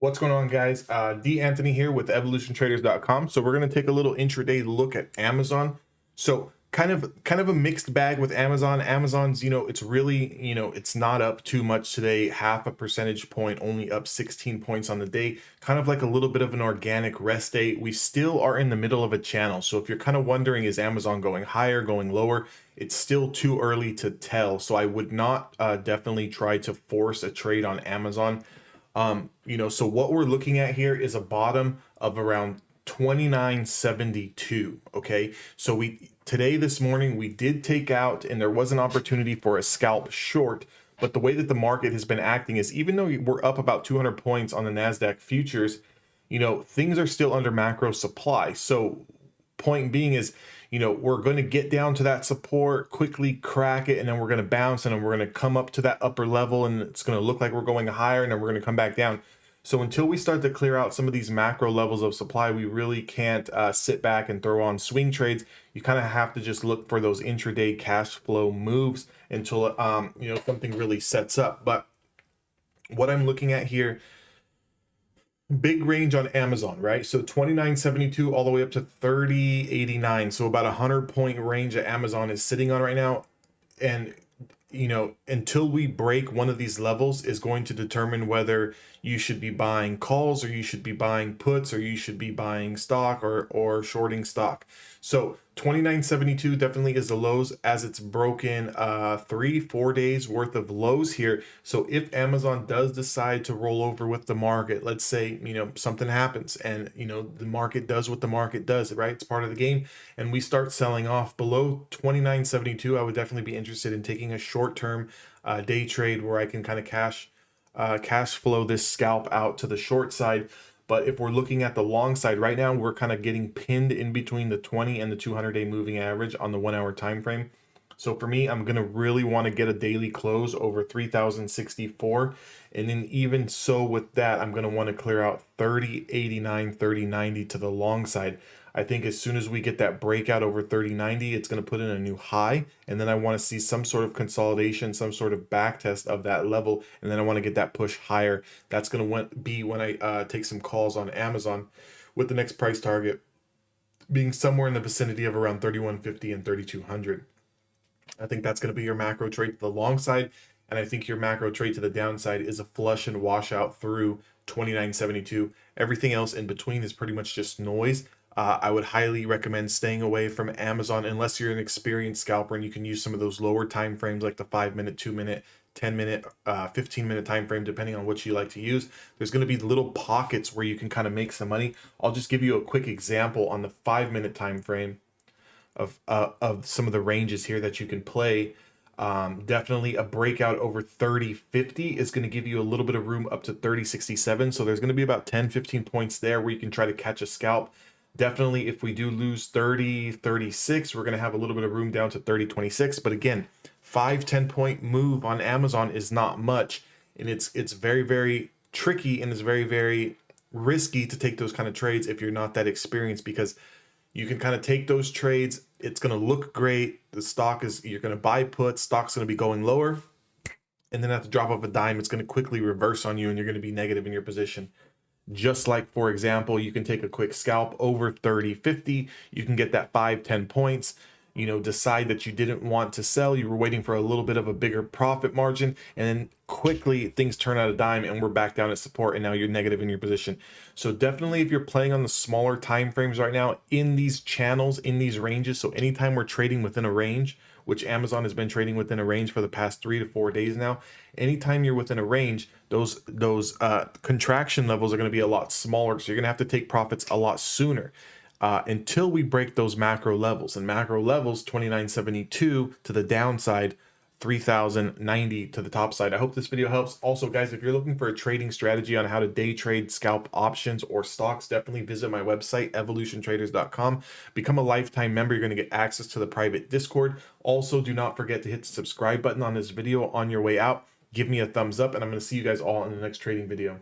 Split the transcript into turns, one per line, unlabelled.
What's going on, guys? D. Anthony here with evolutiontraders.com. So we're going to take a little intraday look at Amazon. So kind of a mixed bag with Amazon. Amazon's, it's really, it's not up too much today, half a percentage point, only up 16 points on the day. Kind of like a little bit of an organic rest day. We still are in the middle of a channel. So if you're kind of wondering, is Amazon going higher, going lower? It's still too early to tell. So I would not definitely try to force a trade on Amazon. So what we're looking at here is a bottom of around 29.72. Okay, so this morning we did take out, and there was an opportunity for a scalp short. But the way that the market has been acting is, even though we're up about 200 points on the Nasdaq futures, things are still under macro supply. So point being is, we're going to get down to that support, quickly crack it, and then we're going to bounce, and then we're going to come up to that upper level, and it's going to look like we're going higher, and then we're going to come back down. So until we start to clear out some of these macro levels of supply, we really can't sit back and throw on swing trades. You kind of have to just look for those intraday cash flow moves until something really sets up. But what I'm looking at here, big range on Amazon, right? So 29.72 all the way up to 30.89. So about 100-point range that Amazon is sitting on right now. And until we break one of these levels is going to determine whether you should be buying calls, or you should be buying puts, or you should be buying stock or shorting stock. So 29.72 definitely is the lows, as it's broken 3-4 days worth of lows here. So if Amazon does decide to roll over with the market, let's say something happens, and the market does what the market does, right? It's part of the game, and we start selling off below 29.72, I would definitely be interested in taking a short-term day trade where I can kind of cash flow this scalp out to the short side. But if we're looking at the long side right now, we're kind of getting pinned in between the 20 and the 200-day moving average on the 1-hour time frame. So for me, I'm going to really want to get a daily close over 3,064. And then even so with that, I'm going to want to clear out 30.89, 30.90 to the long side. I think as soon as we get that breakout over 30.90, it's going to put in a new high. And then I want to see some sort of consolidation, some sort of back test of that level. And then I want to get that push higher. That's going to be when I take some calls on Amazon, with the next price target being somewhere in the vicinity of around 31.50 and 3200. I think that's going to be your macro trade to the long side. And I think your macro trade to the downside is a flush and washout through 29.72. Everything else in between is pretty much just noise. I would highly recommend staying away from Amazon unless you're an experienced scalper and you can use some of those lower time frames, like the 5-minute, 2-minute, 10-minute, 15-minute time frame, depending on what you like to use. There's going to be little pockets where you can kind of make some money. I'll just give you a quick example on the 5-minute time frame of some of the ranges here that you can play. Definitely a breakout over 30.50 is going to give you a little bit of room up to 30.67. So there's going to be about 10-15 points there where you can try to catch a scalp. Definitely, if we do lose 30.36, we're going to have a little bit of room down to 30.26. But again, 5-10 point move on Amazon is not much, and it's very, very tricky, and it's very, very risky to take those kind of trades if you're not that experienced, because you can kind of take those trades. It's going to look great. The stock is, you're going to buy puts, stock's going to be going lower, and then at the drop of a dime, it's going to quickly reverse on you, and you're going to be negative in your position. Just like, for example, you can take a quick scalp over 30.50. You can get that 5-10 points, decide that you didn't want to sell. You were waiting for a little bit of a bigger profit margin, and then quickly things turn out a dime and we're back down at support, and now you're negative in your position. So definitely, if you're playing on the smaller time frames right now, in these channels, in these ranges, so anytime we're trading within a range, which Amazon has been trading within a range for the past 3 to 4 days now, anytime you're within a range, those contraction levels are going to be a lot smaller. So you're going to have to take profits a lot sooner until we break those macro levels. And macro levels, 29.72 to the downside, 3,090 to the top side. I hope this video helps. Also, guys, if you're looking for a trading strategy on how to day trade scalp options or stocks, definitely visit my website, evolutiontraders.com. Become a lifetime member. You're going to get access to the private Discord. Also, do not forget to hit the subscribe button on this video on your way out. Give me a thumbs up, and I'm going to see you guys all in the next trading video.